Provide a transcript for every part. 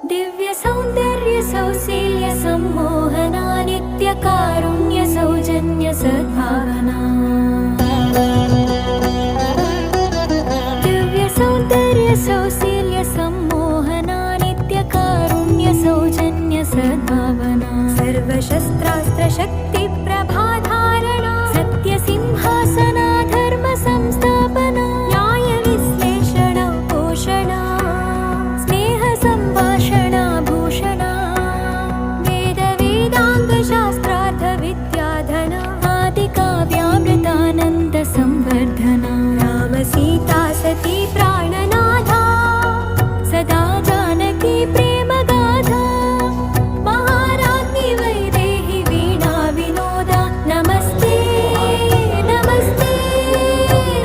दिव्य सौंदर्य सौशील्य सम्मोहना नित्य कारुण्य सौजन्य सद्भावना दिव्य सौंदर्य सौशील्य सम्मोहना नित्य कारुण्य सौजन्य सद्भावना सर्वशस्त्रास्त्र शक्ति प्रभाधारणा सत्य सिंहासना धर्म संस्थापना न्याय विश्लेषण पोषणा स्नेह संभाषणा भूषणा वेद वेदांग शास्त्रार्थ विद्याधना आदि काव्यामृतानंद संवर्धना राम सीता सती प्राणनाथा सदा जानकी प्रेम गाथा महाराज्ञी वैदेही वीणा विनोदा नमस्ते नमस्ते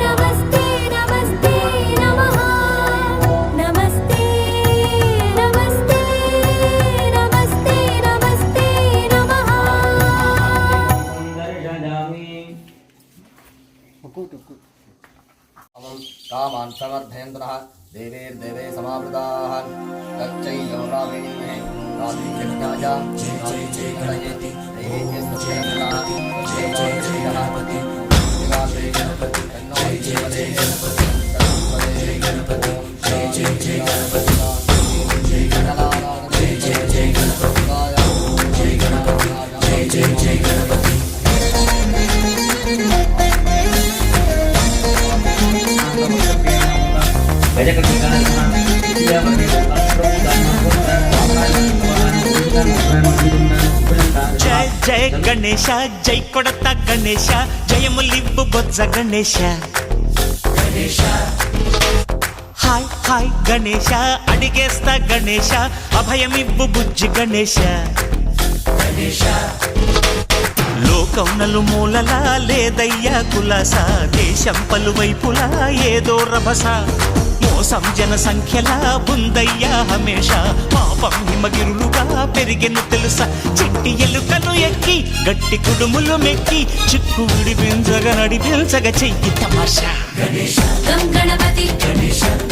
नमस्ते नमस्ते नमः नमस्ते नमस्ते नमस्ते नमस्ते नमः कामान् समर्थयन्तः देवैर्देवे समावृताः तच्चै गौरावीणीमहे रात्रिजज्ञाय रात्रिजयकरयेति दैवेभ्यस्तु गणपति जय गणपति तन्नो देवते गणपति गणपति जय जय गणपति जय गणपति जय जय गणपति जय गणपति जय जय गणपति जय जय गणेश जय कोडता गणेश जयमुलिब्बु बొజ్జ गणेश हाय हाय गणेश अडिगेस्ता गणेश अभयमिब्बु बुज्जि गणेश లోకం నలుమూలలా లేదయ్యా కులాస దేశం పలువైపులా ఏదో రభస మోసం జన సంఖ్యలా ఉందయ్యా హమేష పాపం హిమగిరులుగా పెరిగెను తెలుసా చిట్టి ఎలుకలు ఎక్కి గట్టి కుడుములు మెక్కి చిక్కు విడిపించగ నడిపించగ చెయ్యి తమాషా गं गणपति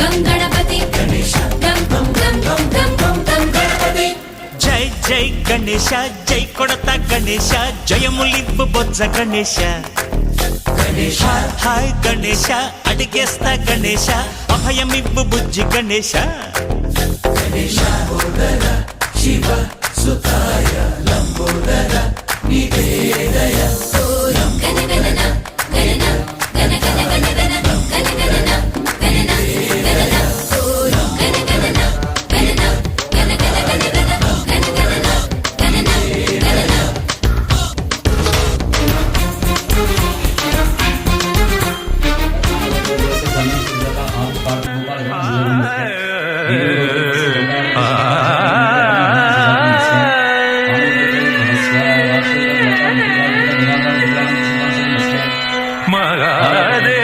गं गणपति गं गं गं गं गं गं गणपति జై జై గణేశ జై కొడతా గణేశ జయములివ్వు బొజ్జ గణేశ హాయ్ గణేశ అడిగేస్తా గణేశ అభయమివ్వు బుజ్జి గణేశ శివ సుతాయ లంబోదర నివేదయ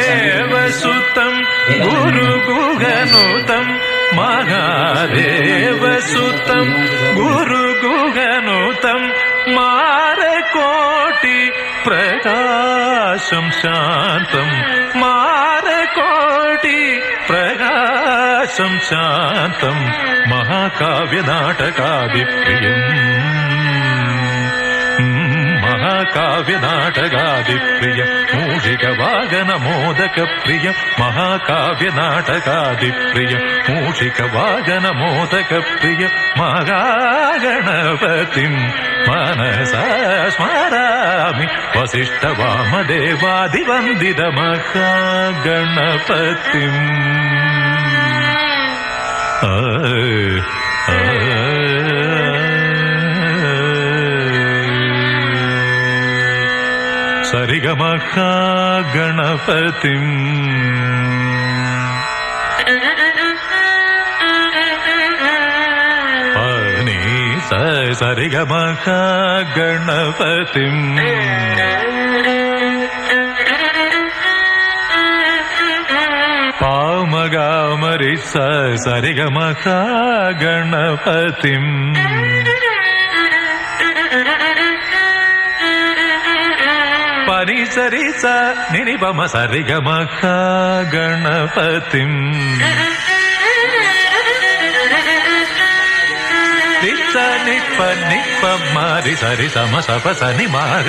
महादेवसुतं गुरुगुहनुतं महादेवसुतं गुरुगुहनुतं मारकोटि प्रकाशं शान्तं मारकोटि प्रकाशं शान्तं महाकाव्यनाटकादिप्रियम् महाकाव्यनाटकादिप्रिय मूषिकवागनमोदकप्रिय महाकाव्यनाटकादिप्रिय मूषिकवागनमोदकप्रिय महागणपतिं मनसा स्मरामि वसिष्ठवामदेवादिवन्दितमहागणपतिम् सरिगमहागणपतिम् पनी सरिगमहागणपतिम् पामगामरि सरिगमहागणपतिम् పని సరి స నిని పమ సరి గ మ ఖ గణపతిం ನಿಪ್ಪ ನಿಪ್ಪ ಮಾರಿ ಸರಿ ಸಮ ಸಪ ಸನಿ ಮಗ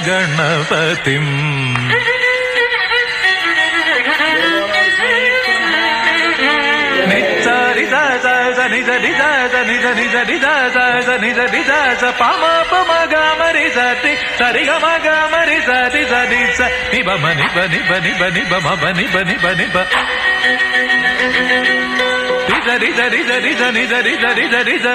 ಗಣಪತಿಂ ನಿಜ ನಿಜ ನಿಜ ನಿಜ ನಿಜ ನಿಜ ನಿಜ ನಿಜ ಪಮ ಪಮ ಗ ಮರಿ ಸತಿ ಸರಿ ಗ ಮ ಗ ಮರಿ ಸತಿ ಸರಿ ಸ ನಿಬ ಮ ನಿಬ ನಿಬ ನಿಬ ನಿಬ ಮ ಬ ನಿಬ ನಿಬ ನಿಬ ನಿಜ ನಿಜ ನಿಜ ನಿಜ ನಿಜ ನಿಜ ನಿಜ ನಿಜ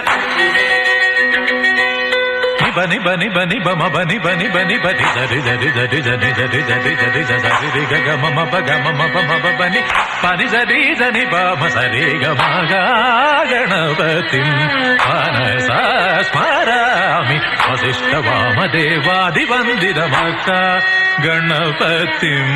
ಬನಿ ಬನಿ ಬನಿ ಬಮ ಬನಿ ಬನಿ ಬನಿ ಬನಿ ಸರಿ ಸರಿ ಸರಿ ಸರಿ ಸರಿ ಸರಿ ಸರಿ ಸರಿ ರಿ ಗ ಮ ಮ ಬ ಗ ಮ ಮ ಬ ಮ ಬ ಬನಿ ಪನಿ ಸರಿ ಸನಿ ಬ ಮ ಸರಿ ಗ ಮ ಗ ಗಣಪತಿಂ ಮನಸ ಸ್ಮರಾಮಿ ವಸಿಷ್ಠ ವಾಮದೇವಾದಿ ವಂದಿತ ಭಕ್ತ ಗಣಪತಿಂ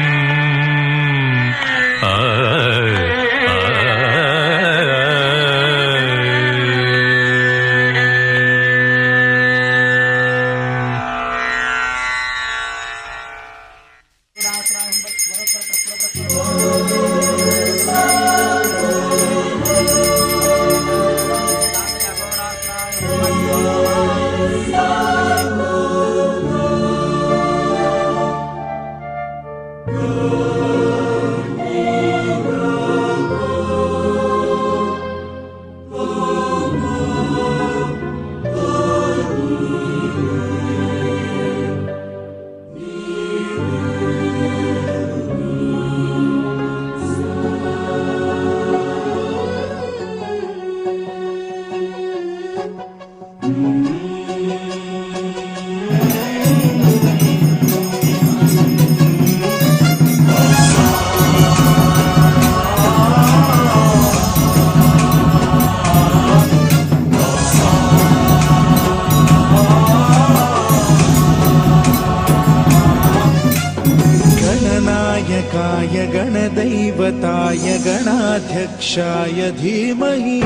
गणनायकाय गणदैवताय गणाध्यक्षाय धीमहि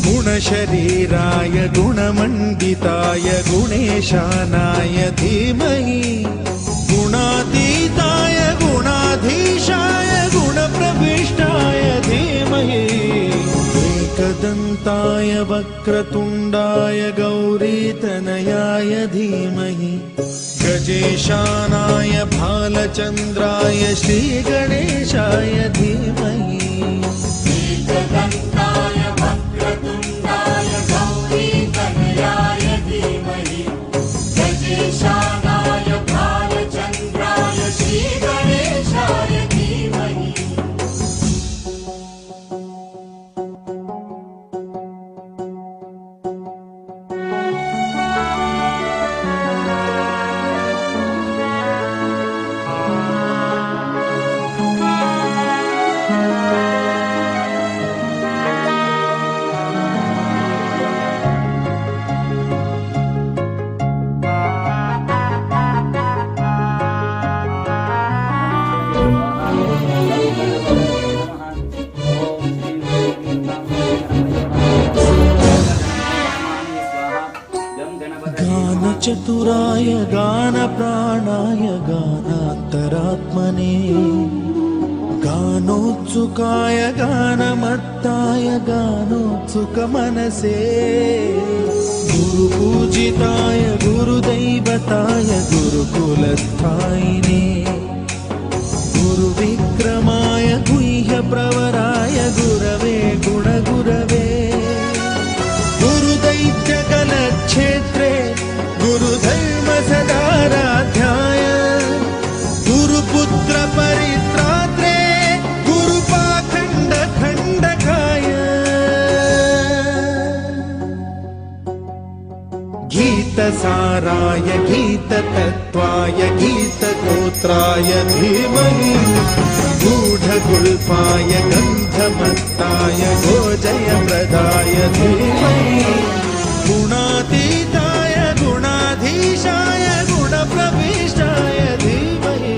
गुणशरीराय गुणमण्डिताय गुणेशानाय धीमहि गुणातीताय गुणाधीशाय गुणप्रविष्टाय धीमहि एकदन्ताय वक्रतुण्डाय गौरीतनयाय धीमहि गजेशानाय भालचन्द्राय श्रीगणेशाय धीमहि एकदन्ताय वक्रतुण्डाय गौरीतनयाय धीमहि गजेशानाय भालचन्द्राय श्रीगणेशाय धीमहि चतुराय गानप्राणाय गानान्तरात्मने गानोत्सुकाय गानमत्ताय गानोत्सुकमनसे गुरुपूजिताय गुरुदैवताय गुरुकुलस्थायिने गुरुविक्रमाय गुह्यप्रवराय गुरवे गुणगुरवे गुरुदैत्यकलक्षेत्रे गुरुधर्म सदाराध्याय गुरुपुत्र परित्रात्रे गुरुपाखण्ड खण्डकाय गीतसाराय गीततत्त्वाय गीतगोत्राय धीमहि गूढगुल्फाय गन्धमत्ताय गोजयप्रदाय धीमहि गुणातीताय गुणाधीशाय गुणप्रविष्टाय धीमहि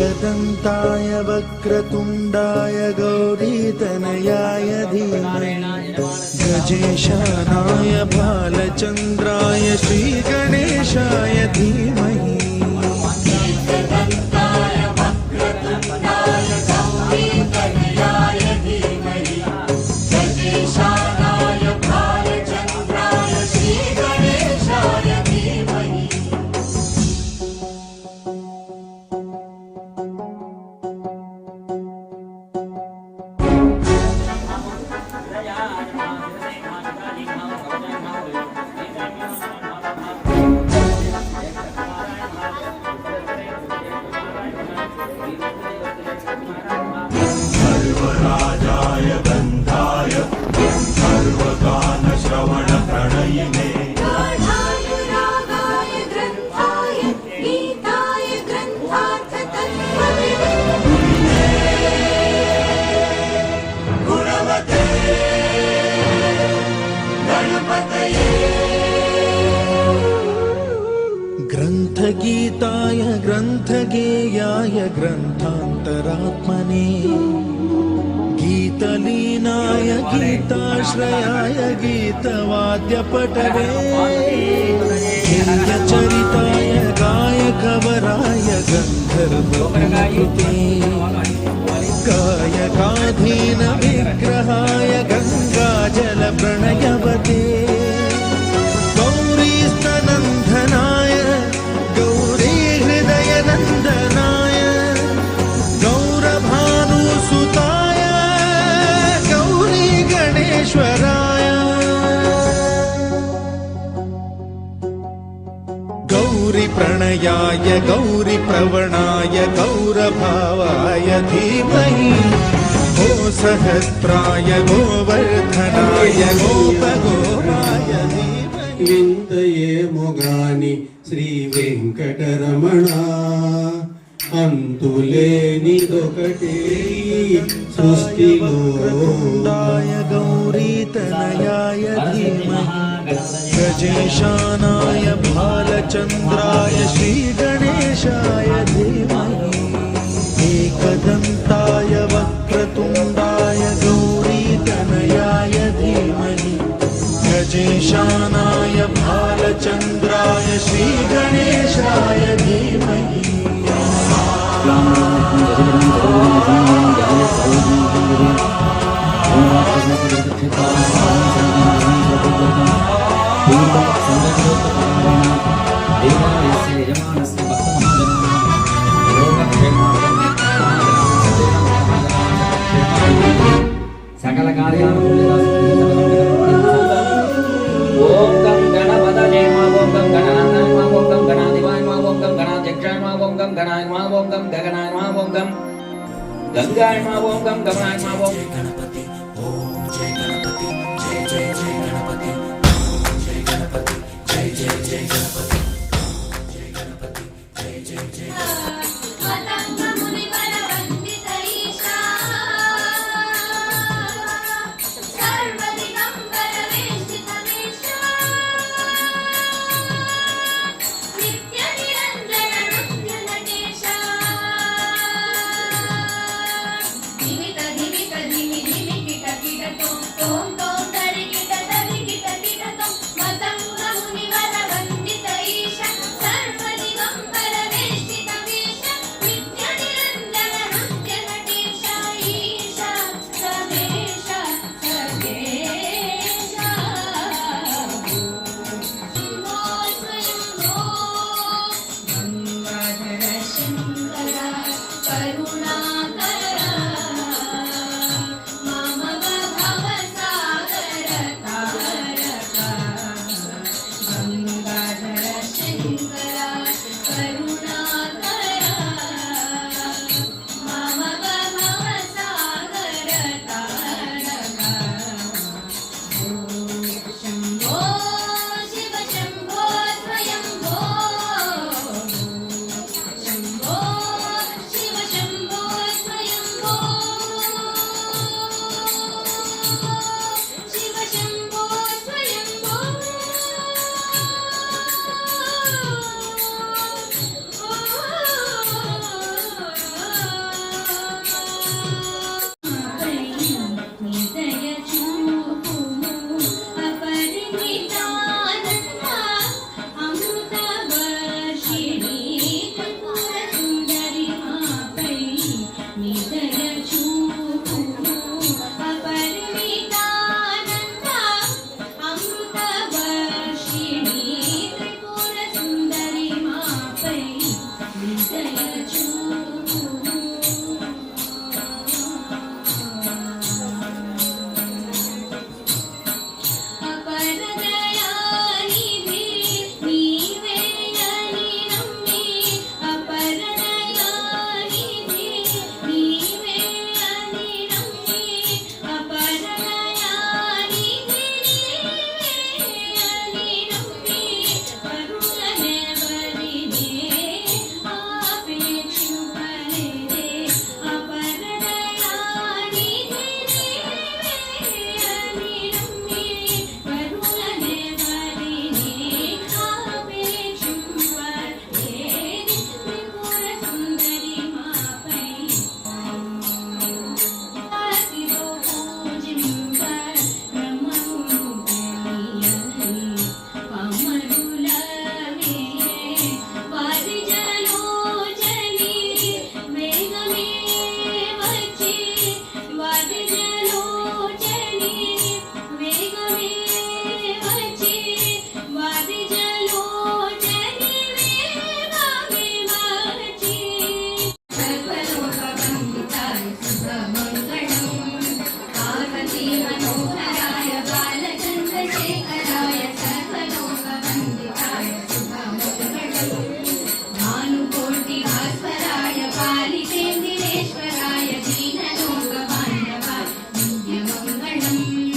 एकदन्ताय वक्रतुण्डाय गौरीतनयाय धीमहि गजेशानाय भालचन्द्राय श्रीगणेशाय धीमहि एकदन्ताय वक्रतुण्डाय गौरीतनयाय धीमहि गजेशानाय भालचन्द्राय ग्रन्थगेयाय ग्रन्थान्तरात्मने गीतलीनाय गीताश्रयाय गीतवाद्यपटवे गीतचरिताय गायकवराय गन्धर्वकृते गायकाधीन विग्रहाय गङ्गाजलप्रणयवते गौरीस्तनन्दनाय गौरीहृदयनन्दनाय गौरभानुसुताय गौरी गणेश्वराय गौरीप्रणयाय गौरीप्रवणाय गौरभावाय धीमहि गो सहस्राय गोवर्धनाय गोपगोपाय धीमहि వింతయేమోగాని శ్రీ వెంకటరమణ అంతులేనిదొకటే సృష్టిలో वक्रतुण्डाय गौरीतनयाय धीमहि गजेशानाय भालचन्द्राय श्रीगणेशाय धीमहि एकदन्ताय वक्रतुण्डाय गौरीतनयाय धीमहि गजेशानाय भालचन्द्राय श्रीगणेशाय धीमहि సకల ఓం గం గణపతయే నమః ఓం గం గణానాయ నమః ఓం గం గణాధిపాయ నమః ఓం గం గణాధ్యక్షాయ నమః ఓం గం గణాయ నమః ఓం గం గగనాయ నమః ఓం గం గంగాయ నమః ఓం గం గమనాయ నమః ఓం గణపతి ఓం జయ గణపతి జయ జయ జయ గణపతి జయ గణపతి జయ జయ జయ గణపతి జయ గణపతి జయ జయ జయ पतङ्गमुनिवरवन्दितैषा सर्वदिगम्बरवेष्टितमेषा नित्यनिरञ्जननृत्यनटेशा धिमित धिमित धिमि धिमिति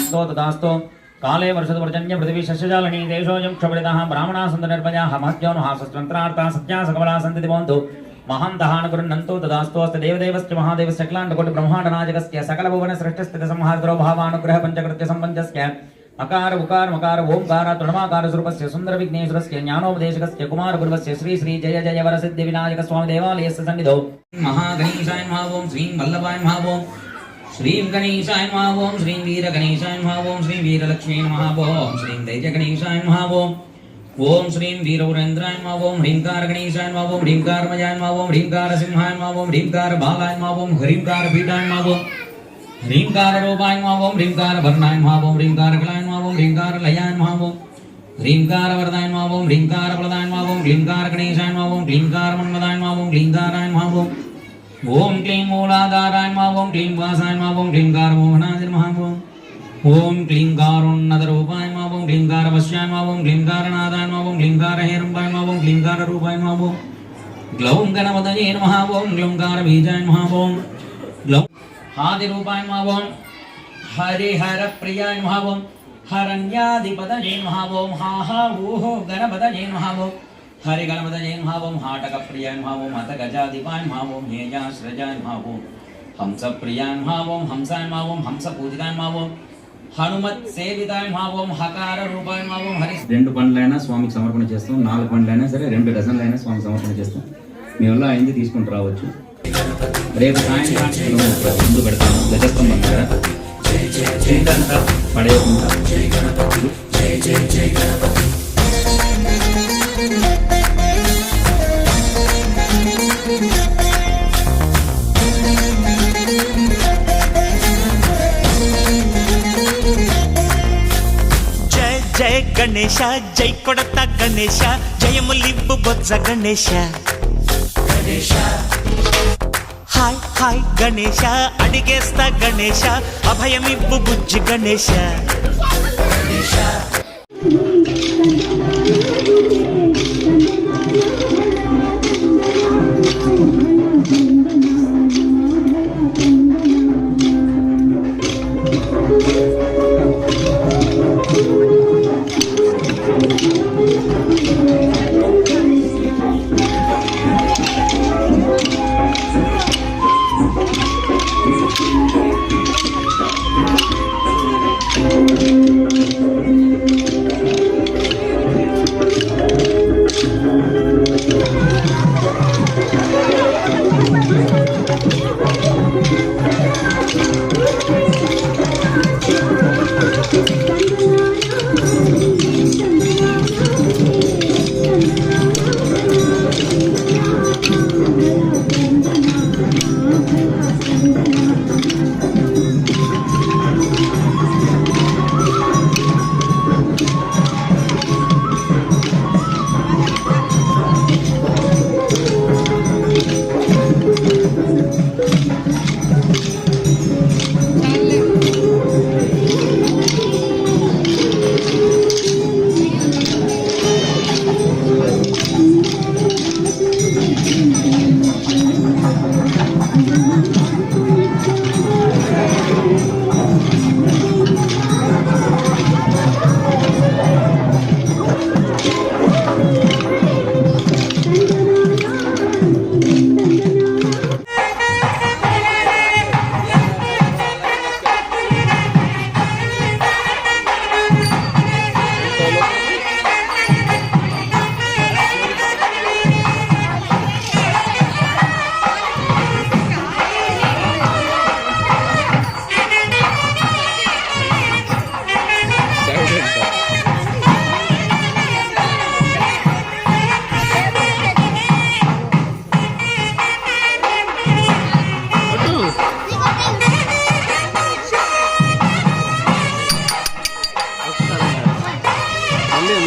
गृह्णन्तो तदास्तु काले वर्षतु पर्जन्य पृथिवी शस्यजालिनी देशोऽयं क्षुभितः ब्राह्मणाः सन्तु निर्भयाः महद्योनुः सस्त्रन्त्रार्ताः सत्याः सकलाः सन्ति दिवन्तु महान्तः न गृह्णन्तो तदास्तु अस्ति देवदेवस्य महादेवस्य अखिलाण्डकोटि ब्रह्माण्डनायकस्य सकलभुवनसृष्टिस्थितिसंहारद्रो भावानुग्रह पञ्चकृत्य सम्पञ्चस्य अकार उकार मकार ओंकार तृणमाकार स्वरूपस्य सुंदर विघ्नेश्वरस्य ज्ञानोपदेशकस्य कुमार गुरुवस्य श्री श्री जय जय वर सिद्धि विनायक स्वामी देवालयस्य सन्निधौ महागणेशाय नमः ओम श्रीं वल्लभाय नमः ओम श्रीं गणेशाय नमः ओम श्रीं वीरगणेशाय नमः ओम श्रीं वीरलक्ष्मी नमः ओम श्रीं दैत्यगणेशाय नमः ओम श्रीं वीरौरेन्द्राय नमः ओम ह्रींकार गणेशाय नमः ओम ह्रींकारमयाय नमः ओम ह्रींकार सिंहाय नमः ओम ह्रींकार बालाय नमः ओम ह्रींकार पीठाय नमः ओम ह्रींकार रूपाय नमः ओम ह्रींकार भरणाय नमः ओम ह्रींकार कलाय नमः ओम ह्रींकार लयाय नमः ओम ह्रींकार वरदाय नमः ओम ह्रींकार प्रदाय नमः ओम ह्रींकार गणेशाय नमः ओम ह्रींकार मन्मदाय नमः ओम ह्रींकाराय नमः ओम क्लीं मूलाधाराय नमः ओम क्लीं वासाय नमः ओम ह्रींकार मोहनाय नमः ओम क्लीं कारुण्यरूपाय नमः ओम ह्रींकार वश्याय नमः ओम ह्रींकारनादाय नमः ओम ह्रींकार हेरम्बाय नमः ओम ह्रींकार रूपाय नमः ओम ग्लौं गणपतये नमः ओम ग्लौंकार बीजाय नमः ओम ग्लौं आदिरूपाय नमः ओम हरिहर प्रियाय नमः ओम हरण्याधिपतये नमः ओम हा हा ऊह गणपतये नमः ओम हरि गणपतये नमः ओम हाटक प्रियाय नमः ओम हत गजाधिपाय नमः ओम हेयाश्रजाय नमः ओम हंस प्रियाय नमः ओम हंसाय नमः ओम हंस पूजिताय नमः ओम हनुमत सेविताय नमः ओम हकार रूपाय नमः ओम हरि రెండు పండ్లైనా స్వామికి సమర్పణ చేస్తాం 4 పండ్లైనా సరే 2 డజన్లైనా స్వామికి సమర్పణ చేస్తాం మీ వల్ల అయింది తీసుకుంటూ రావచ్చు రేపు సాయంత్రానికి ముందు పెడతాను ధ్వజస్తంభం దగ్గర పడేయకుండా జయ జయ గణేశ జై కొడత గణేశ జయములివ్వు బొజ్జ గణేశ హాయ్ హాయ్ గణేశ అడిగేస్తా గణేశ అభయమివ్వు బుజ్జి గణేశ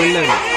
వెళ్ళండి